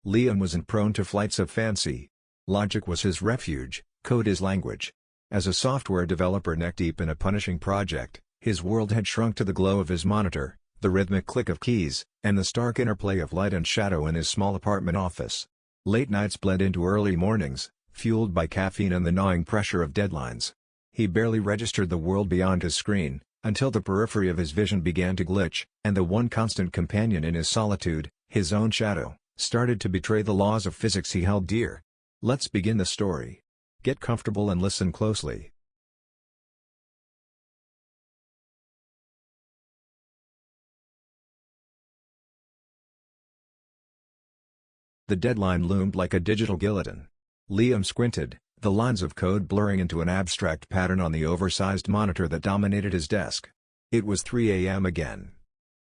Liam wasn't prone to flights of fancy. Logic was his refuge, code his language. As a software developer neck-deep in a punishing project, his world had shrunk to the glow of his monitor, the rhythmic click of keys, and the stark interplay of light and shadow in his small apartment office. Late nights bled into early mornings, fueled by caffeine and the gnawing pressure of deadlines. He barely registered the world beyond his screen, until the periphery of his vision began to glitch, and the one constant companion in his solitude, his own shadow, started to betray the laws of physics he held dear. Let's begin the story. Get comfortable and listen closely. The deadline loomed like a digital guillotine. Liam squinted, the lines of code blurring into an abstract pattern on the oversized monitor that dominated his desk. It was 3 a.m. again.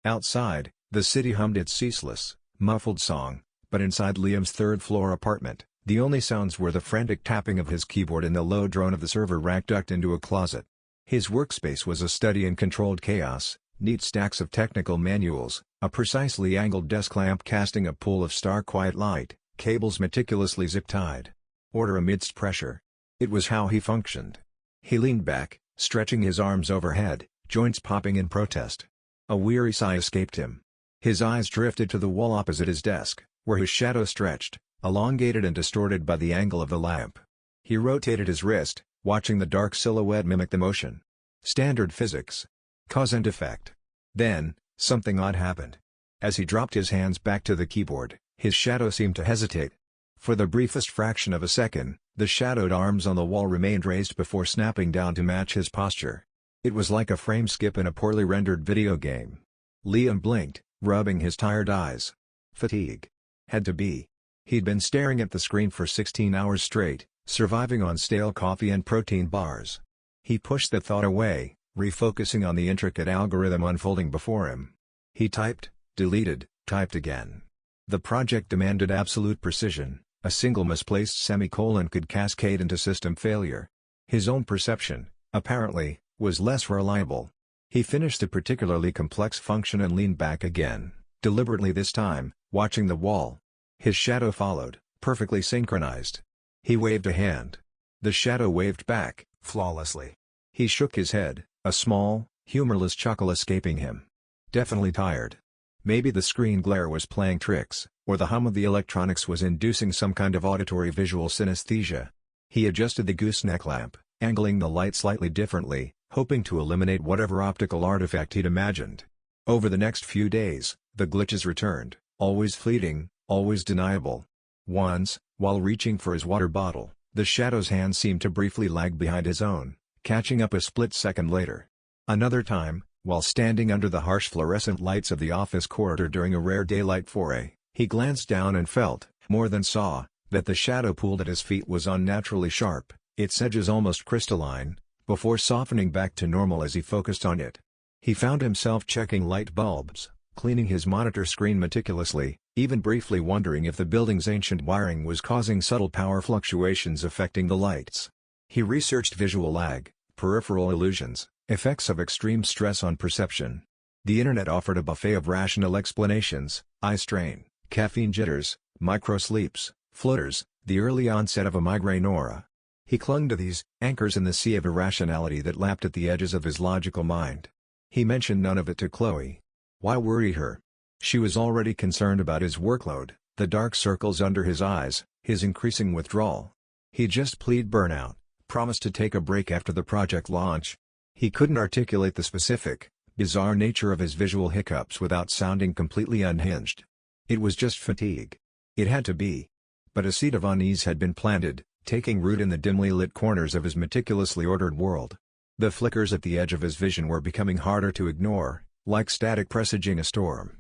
Outside, the city hummed its ceaseless, muffled song, but inside Liam's third-floor apartment, the only sounds were the frantic tapping of his keyboard and the low drone of the server rack ducked into a closet. His workspace was a study in controlled chaos, neat stacks of technical manuals, a precisely angled desk lamp casting a pool of star-quiet light, cables meticulously zip-tied. Order amidst pressure. It was how he functioned. He leaned back, stretching his arms overhead, joints popping in protest. A weary sigh escaped him. His eyes drifted to the wall opposite his desk, where his shadow stretched, elongated and distorted by the angle of the lamp. He rotated his wrist, watching the dark silhouette mimic the motion. Standard physics. Cause and effect. Then, something odd happened. As he dropped his hands back to the keyboard, his shadow seemed to hesitate. For the briefest fraction of a second, the shadowed arms on the wall remained raised before snapping down to match his posture. It was like a frame skip in a poorly rendered video game. Liam blinked, rubbing his tired eyes. Fatigue. Had to be. He'd been staring at the screen for 16 hours straight, surviving on stale coffee and protein bars. He pushed the thought away, refocusing on the intricate algorithm unfolding before him. He typed, deleted, typed again. The project demanded absolute precision. A single misplaced semicolon could cascade into system failure. His own perception, apparently, was less reliable. He finished a particularly complex function and leaned back again, deliberately this time, watching the wall. His shadow followed, perfectly synchronized. He waved a hand. The shadow waved back, flawlessly. He shook his head, a small, humorless chuckle escaping him. Definitely tired. Maybe the screen glare was playing tricks, or the hum of the electronics was inducing some kind of auditory visual synesthesia. He adjusted the gooseneck lamp, angling the light slightly differently, hoping to eliminate whatever optical artifact he'd imagined. Over the next few days, the glitches returned, always fleeting, always deniable. Once, while reaching for his water bottle, the shadow's hand seemed to briefly lag behind his own, catching up a split second later. Another time, while standing under the harsh fluorescent lights of the office corridor during a rare daylight foray, he glanced down and felt, more than saw, that the shadow pool at his feet was unnaturally sharp, its edges almost crystalline, before softening back to normal as he focused on it. He found himself checking light bulbs, cleaning his monitor screen meticulously, even briefly wondering if the building's ancient wiring was causing subtle power fluctuations affecting the lights. He researched visual lag, peripheral illusions, effects of extreme stress on perception. The internet offered a buffet of rational explanations: eye strain, caffeine jitters, micro-sleeps, flutters, the early onset of a migraine aura. He clung to these anchors in the sea of irrationality that lapped at the edges of his logical mind. He mentioned none of it to Chloe. Why worry her? She was already concerned about his workload, the dark circles under his eyes, his increasing withdrawal. He just pleaded burnout, promised to take a break after the project launch. He couldn't articulate the specific, bizarre nature of his visual hiccups without sounding completely unhinged. It was just fatigue. It had to be. But a seed of unease had been planted, taking root in the dimly lit corners of his meticulously ordered world. The flickers at the edge of his vision were becoming harder to ignore, like static presaging a storm.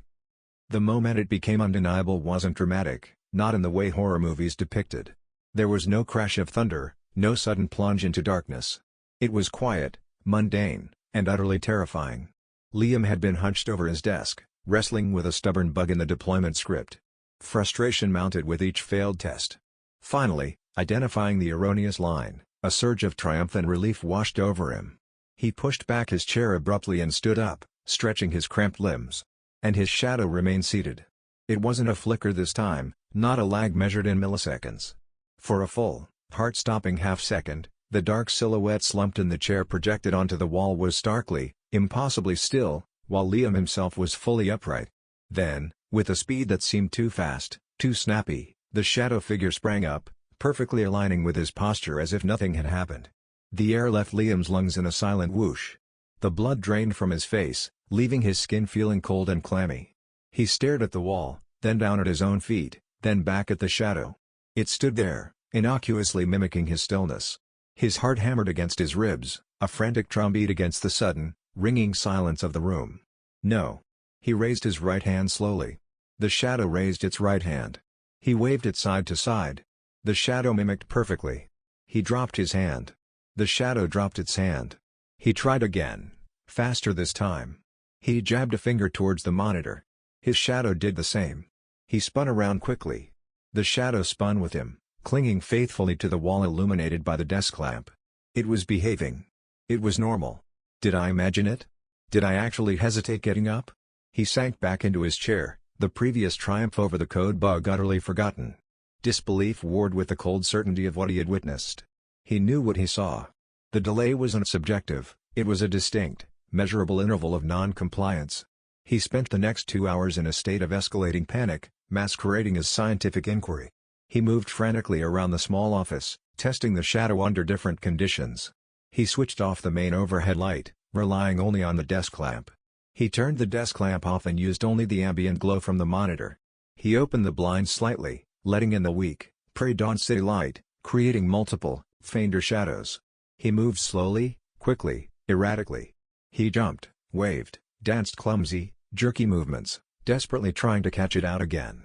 The moment it became undeniable wasn't dramatic, not in the way horror movies depicted. There was no crash of thunder, no sudden plunge into darkness. It was quiet, mundane, and utterly terrifying. Liam had been hunched over his desk, wrestling with a stubborn bug in the deployment script. Frustration mounted with each failed test. Finally, identifying the erroneous line, a surge of triumph and relief washed over him. He pushed back his chair abruptly and stood up, stretching his cramped limbs. And his shadow remained seated. It wasn't a flicker this time, not a lag measured in milliseconds. For a full, heart-stopping half-second, the dark silhouette slumped in the chair projected onto the wall was starkly, impossibly still, while Liam himself was fully upright. Then, with a speed that seemed too fast, too snappy, the shadow figure sprang up, perfectly aligning with his posture as if nothing had happened. The air left Liam's lungs in a silent whoosh. The blood drained from his face, leaving his skin feeling cold and clammy. He stared at the wall, then down at his own feet, then back at the shadow. It stood there, innocuously mimicking his stillness. His heart hammered against his ribs, a frantic drumbeat against the sudden, ringing silence of the room. No. He raised his right hand slowly. The shadow raised its right hand. He waved it side to side. The shadow mimicked perfectly. He dropped his hand. The shadow dropped its hand. He tried again, faster this time. He jabbed a finger towards the monitor. His shadow did the same. He spun around quickly. The shadow spun with him, clinging faithfully to the wall illuminated by the desk lamp. It was behaving. It was normal. Did I imagine it? Did I actually hesitate getting up? He sank back into his chair, the previous triumph over the code bug utterly forgotten. Disbelief warred with the cold certainty of what he had witnessed. He knew what he saw. The delay wasn't subjective, it was a distinct, measurable interval of non-compliance. He spent the next 2 hours in a state of escalating panic, masquerading as scientific inquiry. He moved frantically around the small office, testing the shadow under different conditions. He switched off the main overhead light, relying only on the desk lamp. He turned the desk lamp off and used only the ambient glow from the monitor. He opened the blinds slightly, letting in the weak, pre-dawn city light, creating multiple, fainter shadows. He moved slowly, quickly, erratically. He jumped, waved, danced clumsy, jerky movements, desperately trying to catch it out again.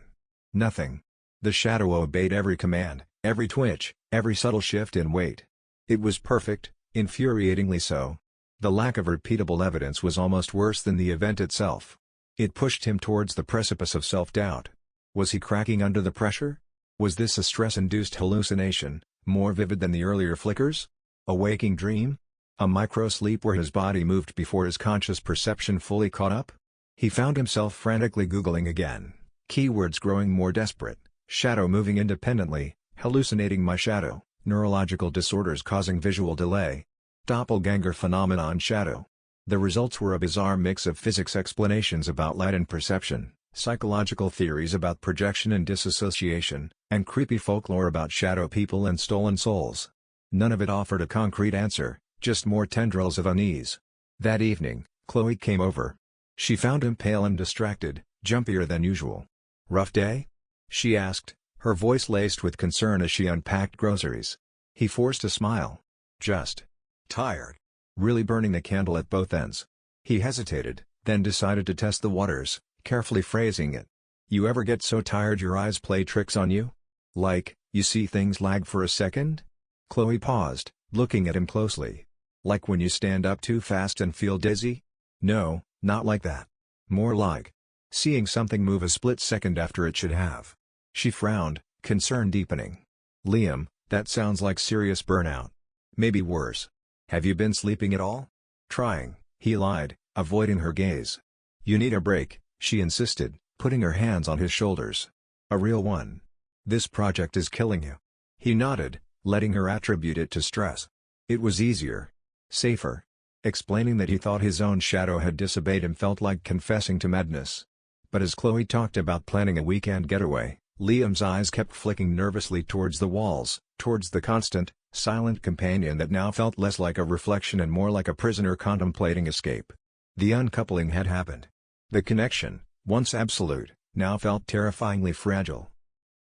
Nothing. The shadow obeyed every command, every twitch, every subtle shift in weight. It was perfect, infuriatingly so. The lack of repeatable evidence was almost worse than the event itself. It pushed him towards the precipice of self-doubt. Was he cracking under the pressure? Was this a stress-induced hallucination, more vivid than the earlier flickers? A waking dream? A micro-sleep where his body moved before his conscious perception fully caught up? He found himself frantically Googling again, keywords growing more desperate, shadow moving independently, hallucinating my shadow, neurological disorders causing visual delay. Doppelganger phenomenon shadow. The results were a bizarre mix of physics explanations about light and perception, psychological theories about projection and disassociation, and creepy folklore about shadow people and stolen souls. None of it offered a concrete answer, just more tendrils of unease. That evening, Chloe came over. She found him pale and distracted, jumpier than usual. "Rough day?" she asked, her voice laced with concern as she unpacked groceries. He forced a smile. "Just tired." Really burning the candle at both ends. He hesitated, then decided to test the waters, carefully phrasing it. "You ever get so tired your eyes play tricks on you? Like, you see things lag for a second?" Chloe paused, looking at him closely. "Like when you stand up too fast and feel dizzy?" "No, not like that. More like seeing something move a split second after it should have." She frowned, concern deepening. "Liam, that sounds like serious burnout. Maybe worse. Have you been sleeping at all?" "Trying," he lied, avoiding her gaze. "You need a break," she insisted, putting her hands on his shoulders. "A real one. This project is killing you." He nodded, letting her attribute it to stress. It was easier. Safer. Explaining that he thought his own shadow had disobeyed him felt like confessing to madness. But as Chloe talked about planning a weekend getaway, Liam's eyes kept flicking nervously towards the walls, towards the constant, silent companion that now felt less like a reflection and more like a prisoner contemplating escape. The uncoupling had happened. The connection, once absolute, now felt terrifyingly fragile.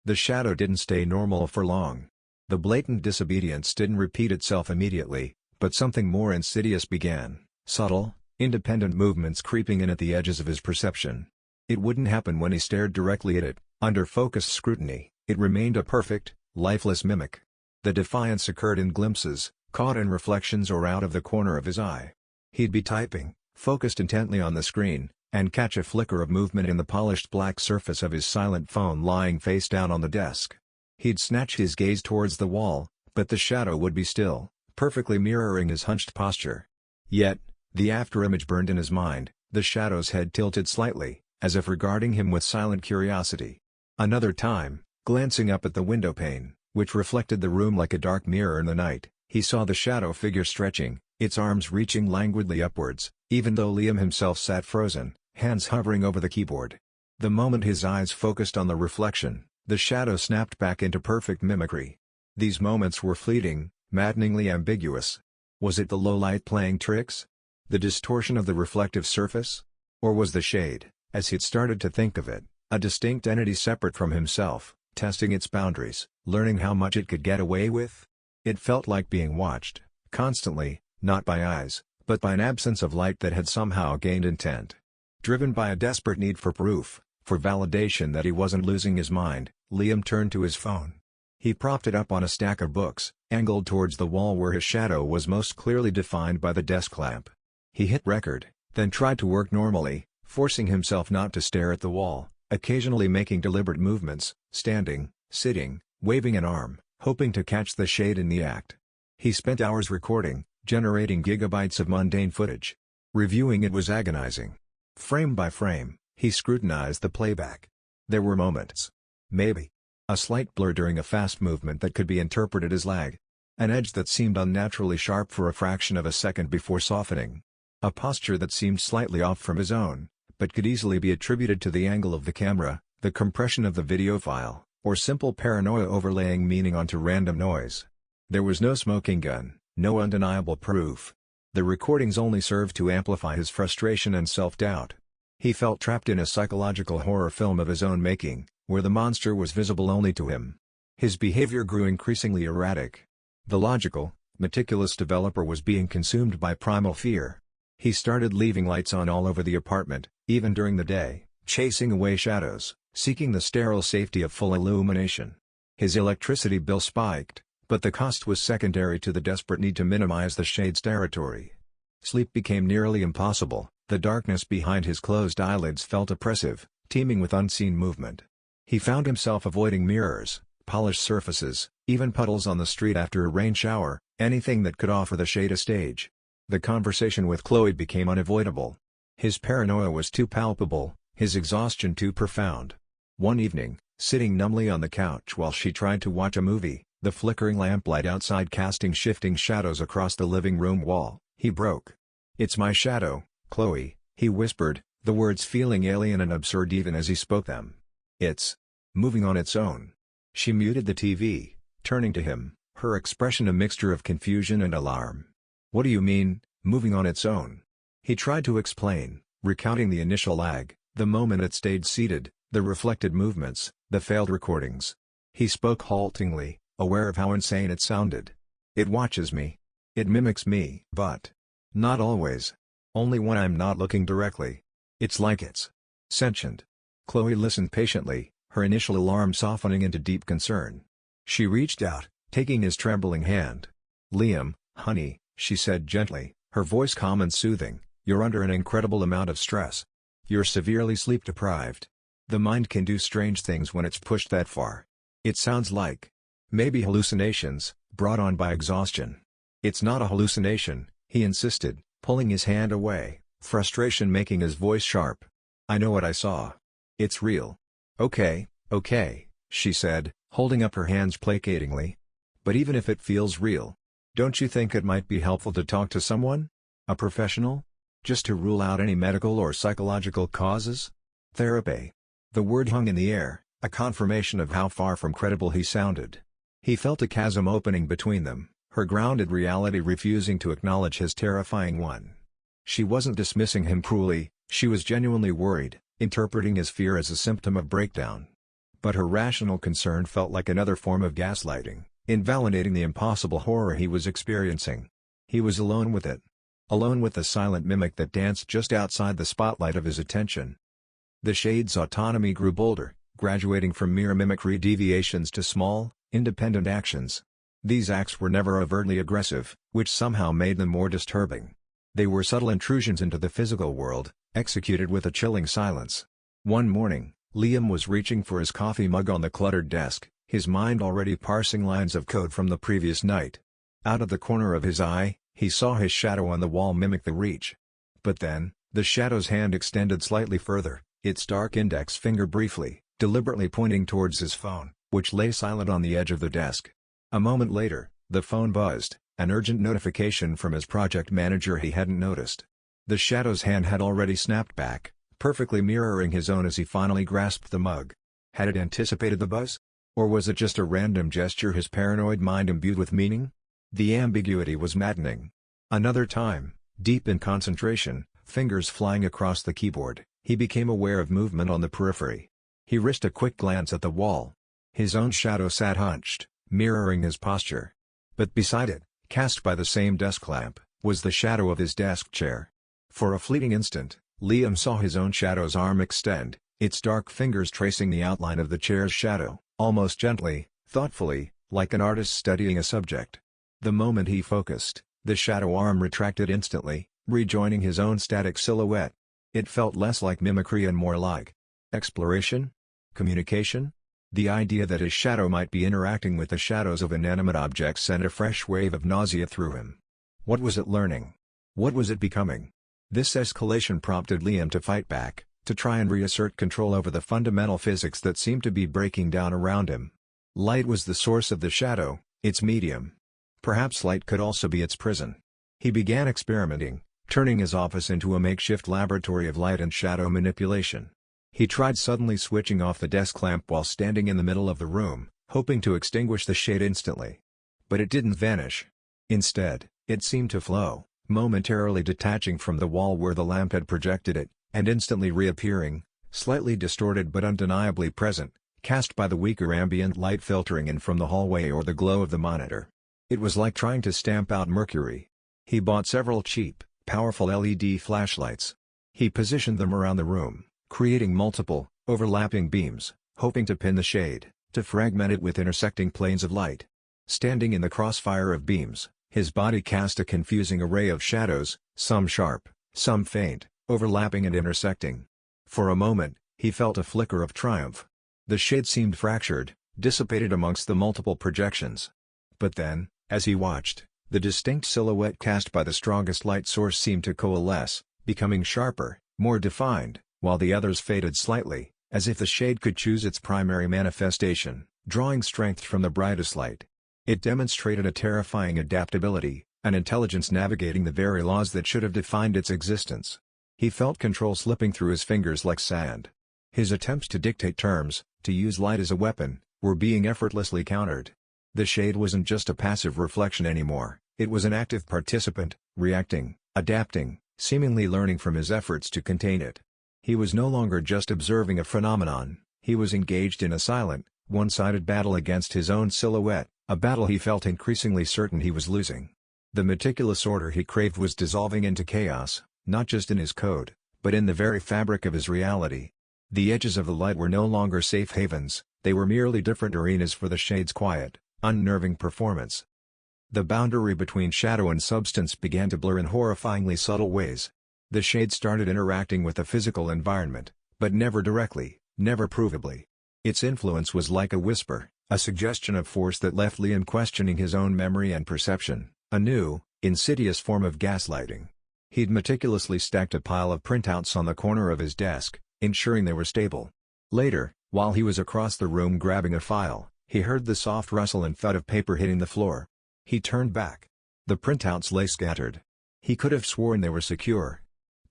The shadow didn't stay normal for long. The blatant disobedience didn't repeat itself immediately, but something more insidious began, subtle, independent movements creeping in at the edges of his perception. It wouldn't happen when he stared directly at it, under focused scrutiny, it remained a perfect, lifeless mimic. The defiance occurred in glimpses, caught in reflections or out of the corner of his eye. He'd be typing, focused intently on the screen, and catch a flicker of movement in the polished black surface of his silent phone lying face down on the desk. He'd snatch his gaze towards the wall, but the shadow would be still, perfectly mirroring his hunched posture. Yet, the afterimage burned in his mind, the shadow's head tilted slightly, as if regarding him with silent curiosity. Another time, glancing up at the window pane, which reflected the room like a dark mirror in the night, he saw the shadow figure stretching, its arms reaching languidly upwards, even though Liam himself sat frozen, hands hovering over the keyboard. The moment his eyes focused on the reflection, the shadow snapped back into perfect mimicry. These moments were fleeting, maddeningly ambiguous. Was it the low light playing tricks? The distortion of the reflective surface? Or was the shade, as he'd started to think of it, a distinct entity separate from himself, testing its boundaries, learning how much it could get away with? It felt like being watched, constantly, not by eyes, but by an absence of light that had somehow gained intent. Driven by a desperate need for proof, for validation that he wasn't losing his mind, Liam turned to his phone. He propped it up on a stack of books, angled towards the wall where his shadow was most clearly defined by the desk lamp. He hit record, then tried to work normally, forcing himself not to stare at the wall, occasionally making deliberate movements, standing, sitting, waving an arm, hoping to catch the shade in the act. He spent hours recording, generating gigabytes of mundane footage. Reviewing it was agonizing. Frame by frame, he scrutinized the playback. There were moments. Maybe. A slight blur during a fast movement that could be interpreted as lag. An edge that seemed unnaturally sharp for a fraction of a second before softening. A posture that seemed slightly off from his own, but could easily be attributed to the angle of the camera, the compression of the video file, or simple paranoia overlaying meaning onto random noise. There was no smoking gun, no undeniable proof. The recordings only served to amplify his frustration and self-doubt. He felt trapped in a psychological horror film of his own making, where the monster was visible only to him. His behavior grew increasingly erratic. The logical, meticulous developer was being consumed by primal fear. He started leaving lights on all over the apartment, even during the day, chasing away shadows, seeking the sterile safety of full illumination. His electricity bill spiked, but the cost was secondary to the desperate need to minimize the shade's territory. Sleep became nearly impossible. The darkness behind his closed eyelids felt oppressive, teeming with unseen movement. He found himself avoiding mirrors, polished surfaces, even puddles on the street after a rain shower, anything that could offer the shade a stage. The conversation with Chloe became unavoidable. His paranoia was too palpable, his exhaustion too profound. One evening, sitting numbly on the couch while she tried to watch a movie, the flickering lamplight outside casting shifting shadows across the living room wall, he broke. "It's my shadow, Chloe," he whispered, the words feeling alien and absurd even as he spoke them. "It's moving on its own." She muted the TV, turning to him, her expression a mixture of confusion and alarm. "What do you mean, moving on its own?" He tried to explain, recounting the initial lag, the moment it stayed seated, the reflected movements, the failed recordings. He spoke haltingly, aware of how insane it sounded. "It watches me. It mimics me. But not always. Only when I'm not looking directly. It's like it's sentient." Chloe listened patiently, her initial alarm softening into deep concern. She reached out, taking his trembling hand. "Liam, honey," she said gently, her voice calm and soothing, "you're under an incredible amount of stress. You're severely sleep-deprived. The mind can do strange things when it's pushed that far. It sounds like maybe hallucinations, brought on by exhaustion." "It's not a hallucination," he insisted, pulling his hand away, frustration making his voice sharp. "I know what I saw. It's real." Okay, she said, holding up her hands placatingly. "But even if it feels real, don't you think it might be helpful to talk to someone? A professional? Just to rule out any medical or psychological causes?" Therapy. The word hung in the air, a confirmation of how far from credible he sounded. He felt a chasm opening between them, her grounded reality refusing to acknowledge his terrifying one. She wasn't dismissing him cruelly, she was genuinely worried, interpreting his fear as a symptom of breakdown. But her rational concern felt like another form of gaslighting, invalidating the impossible horror he was experiencing. He was alone with it. Alone with the silent mimic that danced just outside the spotlight of his attention. The shade's autonomy grew bolder, graduating from mere mimicry deviations to small, independent actions. These acts were never overtly aggressive, which somehow made them more disturbing. They were subtle intrusions into the physical world, executed with a chilling silence. One morning, Liam was reaching for his coffee mug on the cluttered desk, his mind already parsing lines of code from the previous night. Out of the corner of his eye, he saw his shadow on the wall mimic the reach. But then, the shadow's hand extended slightly further, its dark index finger briefly, deliberately pointing towards his phone, which lay silent on the edge of the desk. A moment later, the phone buzzed, an urgent notification from his project manager he hadn't noticed. The shadow's hand had already snapped back, perfectly mirroring his own as he finally grasped the mug. Had it anticipated the buzz? Or was it just a random gesture his paranoid mind imbued with meaning? The ambiguity was maddening. Another time, deep in concentration, fingers flying across the keyboard, he became aware of movement on the periphery. He risked a quick glance at the wall. His own shadow sat hunched, mirroring his posture. But beside it, cast by the same desk lamp, was the shadow of his desk chair. For a fleeting instant, Liam saw his own shadow's arm extend, its dark fingers tracing the outline of the chair's shadow, almost gently, thoughtfully, like an artist studying a subject. The moment he focused, the shadow arm retracted instantly, rejoining his own static silhouette. It felt less like mimicry and more like exploration? Communication? The idea that his shadow might be interacting with the shadows of inanimate objects sent a fresh wave of nausea through him. What was it learning? What was it becoming? This escalation prompted Liam to fight back, to try and reassert control over the fundamental physics that seemed to be breaking down around him. Light was the source of the shadow, its medium. Perhaps light could also be its prison. He began experimenting, turning his office into a makeshift laboratory of light and shadow manipulation. He tried suddenly switching off the desk lamp while standing in the middle of the room, hoping to extinguish the shade instantly. But it didn't vanish. Instead, it seemed to flow, momentarily detaching from the wall where the lamp had projected it, and instantly reappearing, slightly distorted but undeniably present, cast by the weaker ambient light filtering in from the hallway or the glow of the monitor. It was like trying to stamp out mercury. He bought several cheap, powerful LED flashlights. He positioned them around the room, creating multiple, overlapping beams, hoping to pin the shade, to fragment it with intersecting planes of light. Standing in the crossfire of beams, his body cast a confusing array of shadows, some sharp, some faint, overlapping and intersecting. For a moment, he felt a flicker of triumph. The shade seemed fractured, dissipated amongst the multiple projections. But then, as he watched, the distinct silhouette cast by the strongest light source seemed to coalesce, becoming sharper, more defined, while the others faded slightly, as if the shade could choose its primary manifestation, drawing strength from the brightest light. It demonstrated a terrifying adaptability, an intelligence navigating the very laws that should have defined its existence. He felt control slipping through his fingers like sand. His attempts to dictate terms, to use light as a weapon, were being effortlessly countered. The shade wasn't just a passive reflection anymore, it was an active participant, reacting, adapting, seemingly learning from his efforts to contain it. He was no longer just observing a phenomenon, he was engaged in a silent, one-sided battle against his own silhouette, a battle he felt increasingly certain he was losing. The meticulous order he craved was dissolving into chaos, not just in his code, but in the very fabric of his reality. The edges of the light were no longer safe havens, they were merely different arenas for the shade's quiet, unnerving performance. The boundary between shadow and substance began to blur in horrifyingly subtle ways. The shade started interacting with the physical environment, but never directly, never provably. Its influence was like a whisper, a suggestion of force that left Liam questioning his own memory and perception, a new, insidious form of gaslighting. He'd meticulously stacked a pile of printouts on the corner of his desk, ensuring they were stable. Later, while he was across the room grabbing a file, he heard the soft rustle and thud of paper hitting the floor. He turned back. The printouts lay scattered. He could have sworn they were secure.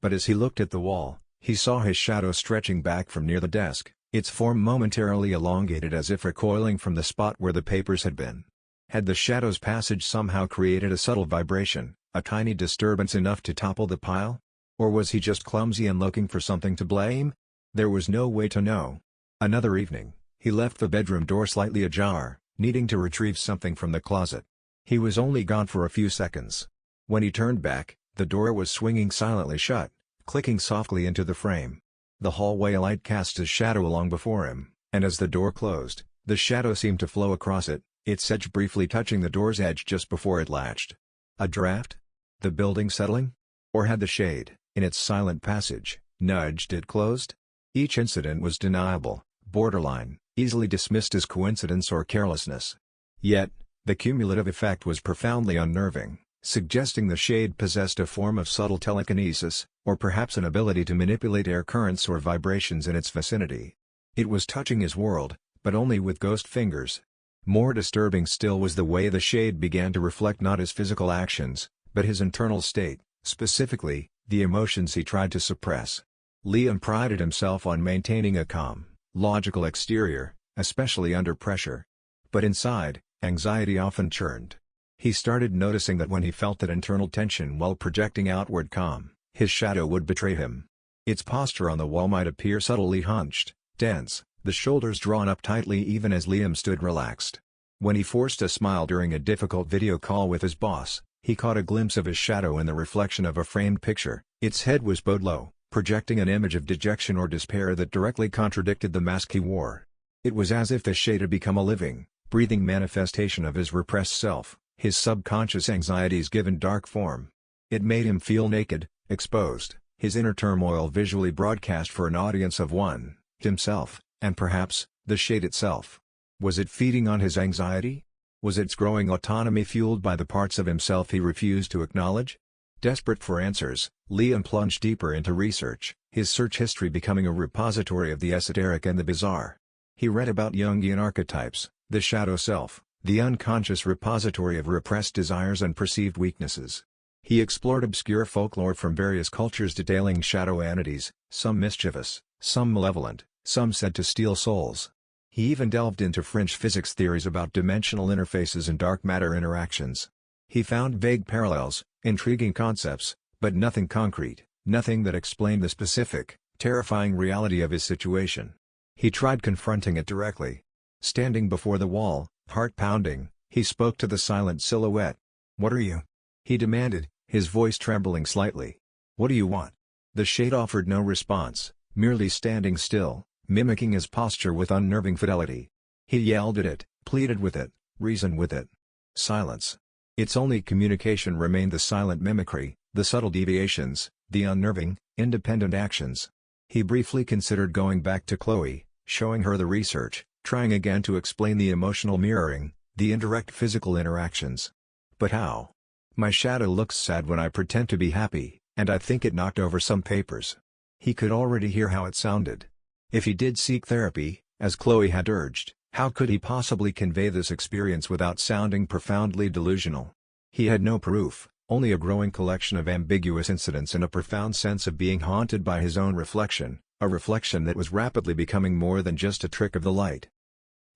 But as he looked at the wall, he saw his shadow stretching back from near the desk, its form momentarily elongated as if recoiling from the spot where the papers had been. Had the shadow's passage somehow created a subtle vibration, a tiny disturbance enough to topple the pile? Or was he just clumsy and looking for something to blame? There was no way to know. Another evening, he left the bedroom door slightly ajar, needing to retrieve something from the closet. He was only gone for a few seconds. When he turned back, the door was swinging silently shut, clicking softly into the frame. The hallway light cast his shadow along before him, and as the door closed, the shadow seemed to flow across it, its edge briefly touching the door's edge just before it latched. A draft? The building settling? Or had the shade, in its silent passage, nudged it closed? Each incident was deniable, borderline, easily dismissed as coincidence or carelessness. Yet, the cumulative effect was profoundly unnerving. suggesting the shade possessed a form of subtle telekinesis, or perhaps an ability to manipulate air currents or vibrations in its vicinity. It was touching his world, but only with ghost fingers. More disturbing still was the way the shade began to reflect not his physical actions, but his internal state, specifically, the emotions he tried to suppress. Liam prided himself on maintaining a calm, logical exterior, especially under pressure. But inside, anxiety often churned. He started noticing that when he felt that internal tension while projecting outward calm, his shadow would betray him. Its posture on the wall might appear subtly hunched, tense, the shoulders drawn up tightly even as Liam stood relaxed. When he forced a smile during a difficult video call with his boss, he caught a glimpse of his shadow in the reflection of a framed picture. Its head was bowed low, projecting an image of dejection or despair that directly contradicted the mask he wore. It was as if the shade had become a living, breathing manifestation of his repressed self, his subconscious anxieties given dark form. It made him feel naked, exposed, his inner turmoil visually broadcast for an audience of one, himself, and perhaps, the shade itself. Was it feeding on his anxiety? Was its growing autonomy fueled by the parts of himself he refused to acknowledge? Desperate for answers, Liam plunged deeper into research, his search history becoming a repository of the esoteric and the bizarre. He read about Jungian archetypes, the shadow self, the unconscious repository of repressed desires and perceived weaknesses. He explored obscure folklore from various cultures detailing shadow entities, some mischievous, some malevolent, some said to steal souls. He even delved into fringe physics theories about dimensional interfaces and dark matter interactions. He found vague parallels, intriguing concepts, but nothing concrete, nothing that explained the specific, terrifying reality of his situation. He tried confronting it directly. Standing before the wall, heart pounding, he spoke to the silent silhouette. "What are you?" he demanded, his voice trembling slightly. "What do you want?" The shade offered no response, merely standing still, mimicking his posture with unnerving fidelity. He yelled at it, pleaded with it, reasoned with it. Silence. Its only communication remained the silent mimicry, the subtle deviations, the unnerving, independent actions. He briefly considered going back to Chloe, showing her the research, trying again to explain the emotional mirroring, the indirect physical interactions. But how? "My shadow looks sad when I pretend to be happy, and I think it knocked over some papers." He could already hear how it sounded. If he did seek therapy, as Chloe had urged, how could he possibly convey this experience without sounding profoundly delusional? He had no proof, only a growing collection of ambiguous incidents and a profound sense of being haunted by his own reflection, a reflection that was rapidly becoming more than just a trick of the light.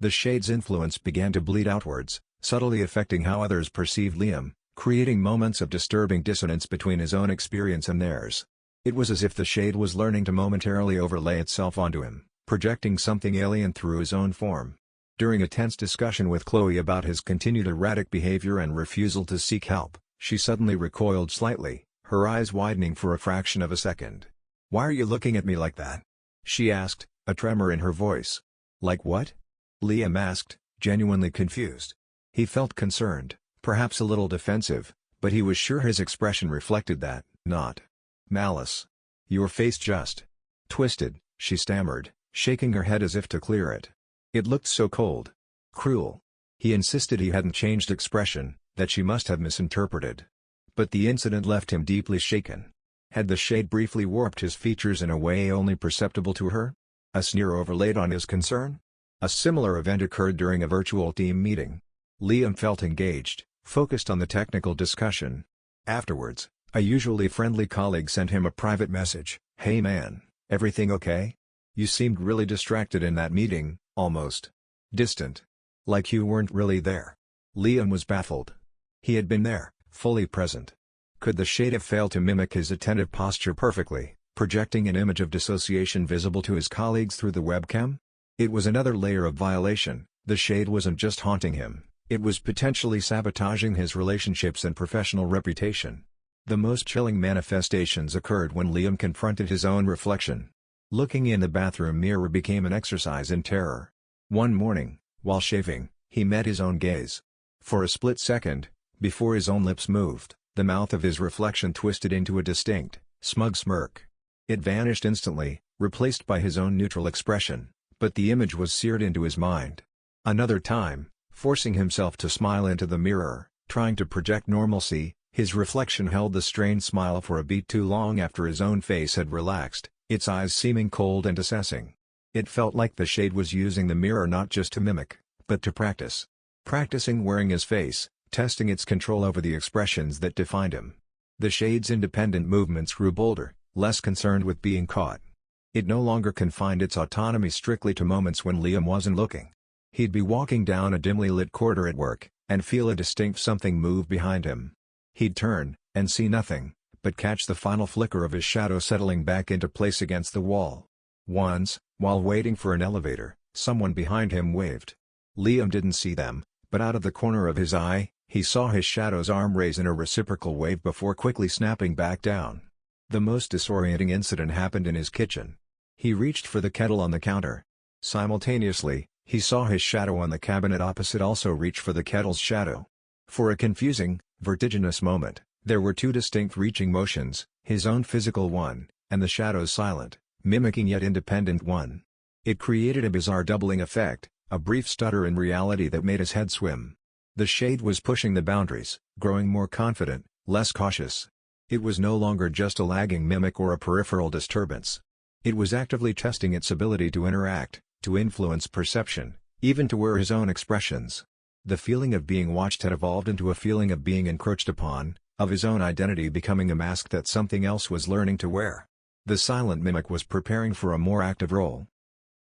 The shade's influence began to bleed outwards, subtly affecting how others perceived Liam, creating moments of disturbing dissonance between his own experience and theirs. It was as if the shade was learning to momentarily overlay itself onto him, projecting something alien through his own form. During a tense discussion with Chloe about his continued erratic behavior and refusal to seek help, she suddenly recoiled slightly, her eyes widening for a fraction of a second. "Why are you looking at me like that?" she asked, a tremor in her voice. "Like what?" Liam asked, genuinely confused. He felt concerned, perhaps a little defensive, but he was sure his expression reflected that, not malice. "Your face just twisted," she stammered, shaking her head as if to clear it. It looked so cold. Cruel. He insisted he hadn't changed expression, that she must have misinterpreted. But the incident left him deeply shaken. Had the shade briefly warped his features in a way only perceptible to her? A sneer overlaid on his concern? A similar event occurred during a virtual team meeting. Liam felt engaged, focused on the technical discussion. Afterwards, a usually friendly colleague sent him a private message. "Hey man, everything okay? You seemed really distracted in that meeting, almost distant. Like you weren't really there." Liam was baffled. He had been there, fully present. Could the shade have failed to mimic his attentive posture perfectly, projecting an image of dissociation visible to his colleagues through the webcam? It was another layer of violation. The shade wasn't just haunting him, it was potentially sabotaging his relationships and professional reputation. The most chilling manifestations occurred when Liam confronted his own reflection. Looking in the bathroom mirror became an exercise in terror. One morning, while shaving, he met his own gaze. For a split second, before his own lips moved, the mouth of his reflection twisted into a distinct, smug smirk. It vanished instantly, replaced by his own neutral expression, but the image was seared into his mind. Another time, forcing himself to smile into the mirror, trying to project normalcy, His reflection held the strained smile for a beat too long after his own face had relaxed, its eyes seeming cold and assessing. It felt like the shade was using the mirror not just to mimic, but to practice. Practicing wearing his face, testing its control over the expressions that defined him. The shade's independent movements grew bolder, less concerned with being caught. It no longer confined its autonomy strictly to moments when Liam wasn't looking. He'd be walking down a dimly lit corridor at work, and feel a distinct something move behind him. He'd turn, and see nothing, but catch the final flicker of his shadow settling back into place against the wall. Once, while waiting for an elevator, someone behind him waved. Liam didn't see them, but out of the corner of his eye, he saw his shadow's arm raise in a reciprocal wave before quickly snapping back down. The most disorienting incident happened in his kitchen. He reached for the kettle on the counter. Simultaneously, he saw his shadow on the cabinet opposite also reach for the kettle's shadow. For a confusing, vertiginous moment, there were two distinct reaching motions, his own physical one, and the shadow's silent, mimicking yet independent one. It created a bizarre doubling effect, a brief stutter in reality that made his head swim. The shade was pushing the boundaries, growing more confident, less cautious. It was no longer just a lagging mimic or a peripheral disturbance. It was actively testing its ability to interact, to influence perception, even to wear his own expressions. The feeling of being watched had evolved into a feeling of being encroached upon, of his own identity becoming a mask that something else was learning to wear. The silent mimic was preparing for a more active role.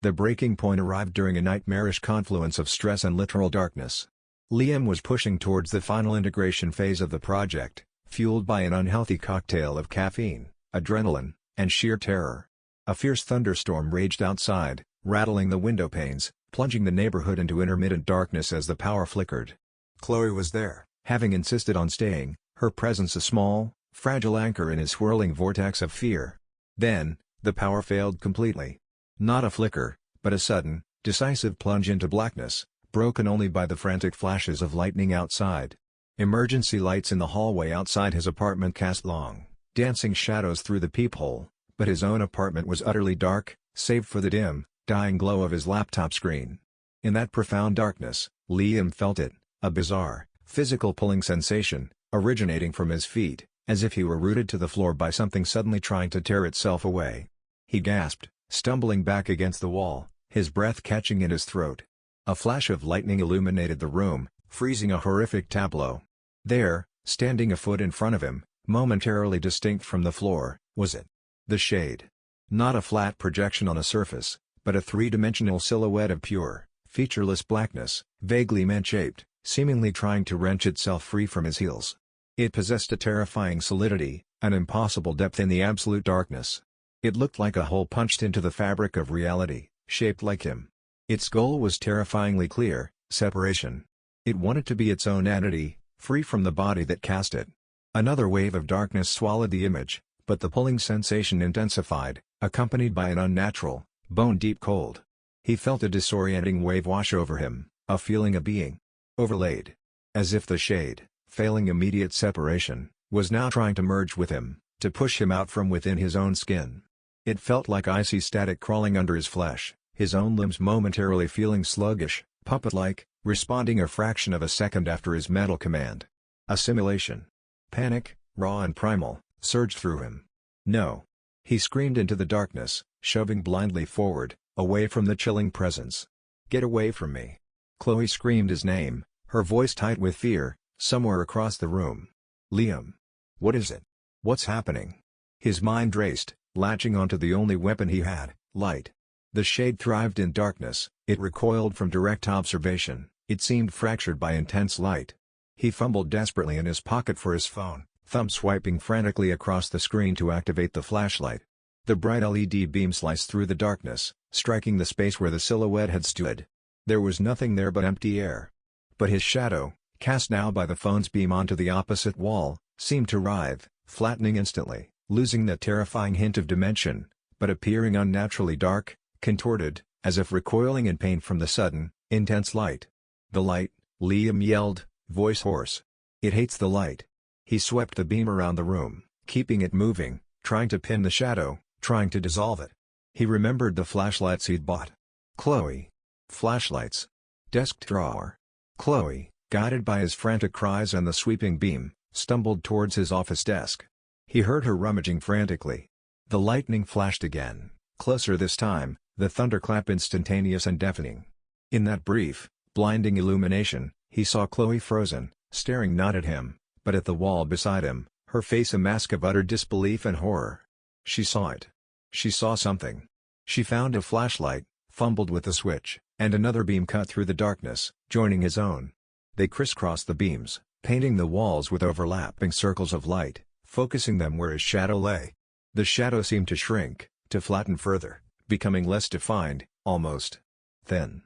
The breaking point arrived during a nightmarish confluence of stress and literal darkness. Liam was pushing towards the final integration phase of the project, fueled by an unhealthy cocktail of caffeine, adrenaline, and sheer terror. A fierce thunderstorm raged outside, rattling the window panes, plunging the neighborhood into intermittent darkness as the power flickered. Chloe was there, having insisted on staying, her presence a small, fragile anchor in his swirling vortex of fear. Then, the power failed completely. Not a flicker, but a sudden, decisive plunge into blackness, broken only by the frantic flashes of lightning outside. Emergency lights in the hallway outside his apartment cast long, dancing shadows through the peephole, but his own apartment was utterly dark, save for the dim, dying glow of his laptop screen. In that profound darkness, Liam felt it, a bizarre, physical pulling sensation, originating from his feet, as if he were rooted to the floor by something suddenly trying to tear itself away. He gasped, stumbling back against the wall, his breath catching in his throat. A flash of lightning illuminated the room, freezing a horrific tableau. There, standing a foot in front of him, momentarily distinct from the floor, was it. The shade. Not a flat projection on a surface, but a three-dimensional silhouette of pure, featureless blackness, vaguely man-shaped, seemingly trying to wrench itself free from his heels. It possessed a terrifying solidity, an impossible depth in the absolute darkness. It looked like a hole punched into the fabric of reality, shaped like him. Its goal was terrifyingly clear: separation. It wanted to be its own entity, free from the body that cast it. Another wave of darkness swallowed the image, but the pulling sensation intensified, accompanied by an unnatural, bone-deep cold. He felt a disorienting wave wash over him, a feeling of being overlaid. As if the shade, failing immediate separation, was now trying to merge with him, to push him out from within his own skin. It felt like icy static crawling under his flesh, his own limbs momentarily feeling sluggish, puppet-like, responding a fraction of a second after his mental command. Assimilation. Panic, raw and primal, surged through him. No. He screamed into the darkness, shoving blindly forward, away from the chilling presence. Get away from me. Chloe screamed his name, her voice tight with fear, somewhere across the room. Liam. What is it? What's happening? His mind raced, latching onto the only weapon he had, light. The shade thrived in darkness, it recoiled from direct observation, it seemed fractured by intense light. He fumbled desperately in his pocket for his phone, thumb swiping frantically across the screen to activate the flashlight. The bright LED beam sliced through the darkness, striking the space where the silhouette had stood. There was nothing there but empty air. But his shadow, cast now by the phone's beam onto the opposite wall, seemed to writhe, flattening instantly, losing that terrifying hint of dimension, but appearing unnaturally dark, contorted, as if recoiling in pain from the sudden, intense light. The light, Liam yelled, voice hoarse. It hates the light. He swept the beam around the room, keeping it moving, trying to pin the shadow, trying to dissolve it. He remembered the flashlights he'd bought. Chloe. Flashlights. Desk drawer. Chloe, guided by his frantic cries and the sweeping beam, stumbled towards his office desk. He heard her rummaging frantically. The lightning flashed again, closer this time, the thunderclap instantaneous and deafening. In that brief, blinding illumination, he saw Chloe frozen, staring not at him, but at the wall beside him, her face a mask of utter disbelief and horror. She saw it. She saw something. She found a flashlight, fumbled with the switch, and another beam cut through the darkness, joining his own. They crisscrossed the beams, painting the walls with overlapping circles of light, focusing them where his shadow lay. The shadow seemed to shrink, to flatten further, becoming less defined, almost thin.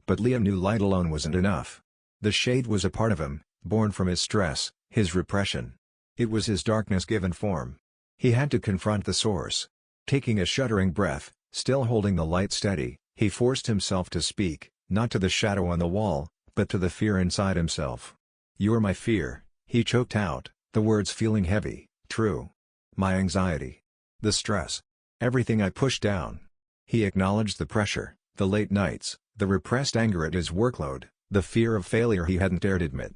But Liam knew light alone wasn't enough. The shade was a part of him, born from his stress, his repression. It was his darkness given form. He had to confront the source. Taking a shuddering breath, still holding the light steady, he forced himself to speak, not to the shadow on the wall, but to the fear inside himself. "You're my fear," he choked out, the words feeling heavy, true. "My anxiety. The stress. Everything I push down." He acknowledged the pressure, the late nights, the repressed anger at his workload, the fear of failure he hadn't dared admit.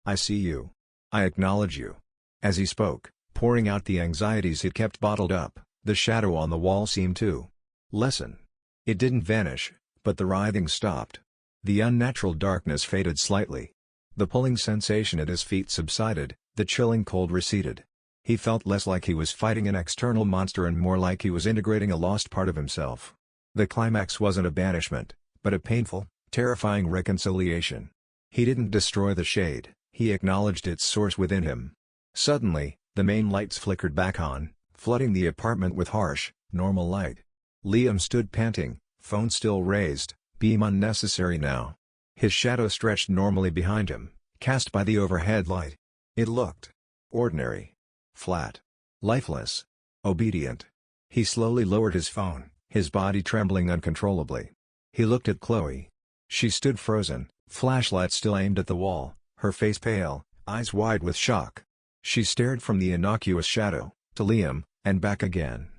"I see you. I acknowledge you." As he spoke, pouring out the anxieties he'd kept bottled up, the shadow on the wall seemed to lessen. It didn't vanish, but the writhing stopped. The unnatural darkness faded slightly. The pulling sensation at his feet subsided, the chilling cold receded. He felt less like he was fighting an external monster and more like he was integrating a lost part of himself. The climax wasn't a banishment, but a painful, terrifying reconciliation. He didn't destroy the shade, he acknowledged its source within him. Suddenly, the main lights flickered back on, flooding the apartment with harsh, normal light. Liam stood panting, phone still raised, beam unnecessary now. His shadow stretched normally behind him, cast by the overhead light. It looked ordinary. Flat. Lifeless. Obedient. He slowly lowered his phone, his body trembling uncontrollably. He looked at Chloe. She stood frozen, flashlight still aimed at the wall, her face pale, eyes wide with shock. She stared from the innocuous shadow, to Liam, and back again.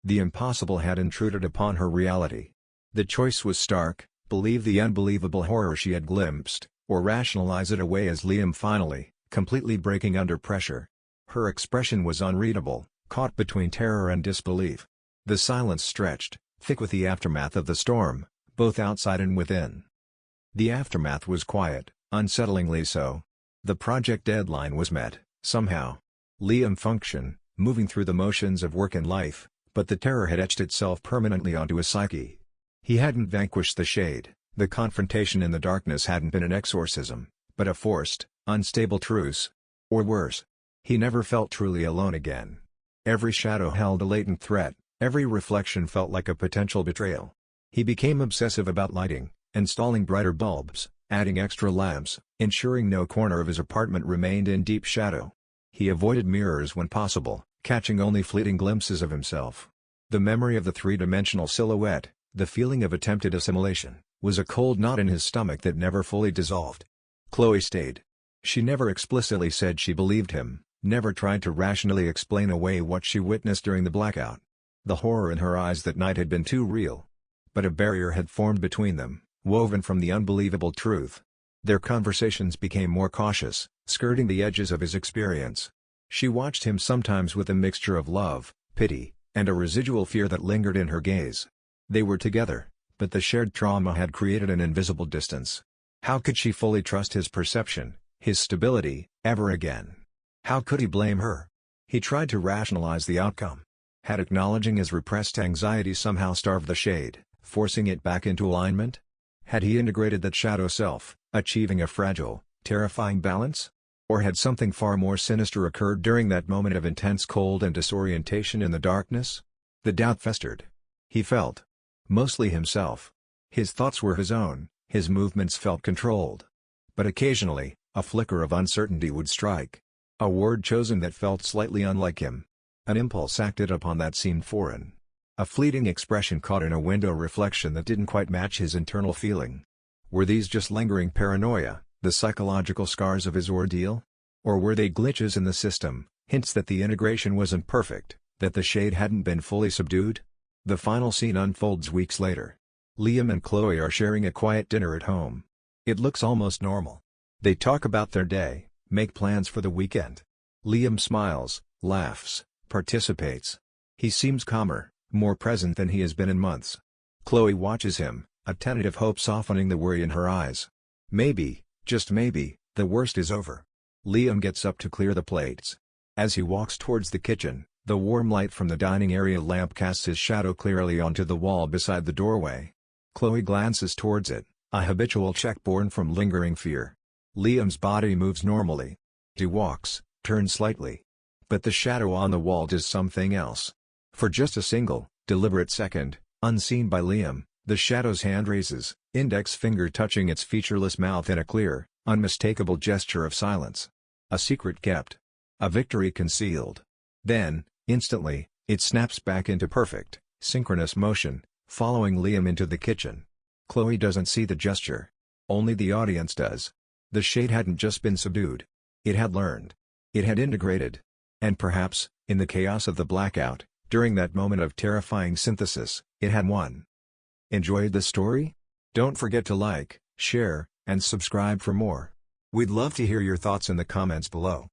The impossible had intruded upon her reality. The choice was stark: believe the unbelievable horror she had glimpsed, or rationalize it away as Liam finally, completely breaking under pressure. Her expression was unreadable, caught between terror and disbelief. The silence stretched, thick with the aftermath of the storm, both outside and within. The aftermath was quiet, unsettlingly so. The project deadline was met, somehow. Liam functioned, moving through the motions of work and life, but the terror had etched itself permanently onto his psyche. He hadn't vanquished the shade, the confrontation in the darkness hadn't been an exorcism, but a forced, unstable truce. Or worse. He never felt truly alone again. Every shadow held a latent threat, every reflection felt like a potential betrayal. He became obsessive about lighting, installing brighter bulbs, adding extra lamps, ensuring no corner of his apartment remained in deep shadow. He avoided mirrors when possible, catching only fleeting glimpses of himself. The memory of the three-dimensional silhouette, the feeling of attempted assimilation, was a cold knot in his stomach that never fully dissolved. Chloe stayed. She never explicitly said she believed him, never tried to rationally explain away what she witnessed during the blackout. The horror in her eyes that night had been too real. But a barrier had formed between them, woven from the unbelievable truth. Their conversations became more cautious, skirting the edges of his experience. She watched him sometimes with a mixture of love, pity, and a residual fear that lingered in her gaze. They were together, but the shared trauma had created an invisible distance. How could she fully trust his perception, his stability, ever again? How could he blame her? He tried to rationalize the outcome. Had acknowledging his repressed anxiety somehow starved the shade, forcing it back into alignment? Had he integrated that shadow self, achieving a fragile, terrifying balance? Or had something far more sinister occurred during that moment of intense cold and disorientation in the darkness? The doubt festered. He felt mostly himself. His thoughts were his own, his movements felt controlled. But occasionally, a flicker of uncertainty would strike. A word chosen that felt slightly unlike him. An impulse acted upon that seemed foreign. A fleeting expression caught in a window reflection that didn't quite match his internal feeling. Were these just lingering paranoia, the psychological scars of his ordeal? Or were they glitches in the system, hints that the integration wasn't perfect, that the shade hadn't been fully subdued? The final scene unfolds weeks later. Liam and Chloe are sharing a quiet dinner at home. It looks almost normal. They talk about their day, make plans for the weekend. Liam smiles, laughs, participates. He seems calmer, more present than he has been in months. Chloe watches him, a tentative hope softening the worry in her eyes. Maybe, just maybe, the worst is over. Liam gets up to clear the plates. As he walks towards the kitchen, the warm light from the dining area lamp casts his shadow clearly onto the wall beside the doorway. Chloe glances towards it, a habitual check born from lingering fear. Liam's body moves normally. He walks, turns slightly. But the shadow on the wall does something else. For just a single, deliberate second, unseen by Liam, the shadow's hand raises, index finger touching its featureless mouth in a clear, unmistakable gesture of silence. A secret kept. A victory concealed. Then, instantly, it snaps back into perfect, synchronous motion, following Liam into the kitchen. Chloe doesn't see the gesture. Only the audience does. The shade hadn't just been subdued. It had learned. It had integrated. And perhaps, in the chaos of the blackout, during that moment of terrifying synthesis, it had won. Enjoyed the story? Don't forget to like, share, and subscribe for more. We'd love to hear your thoughts in the comments below.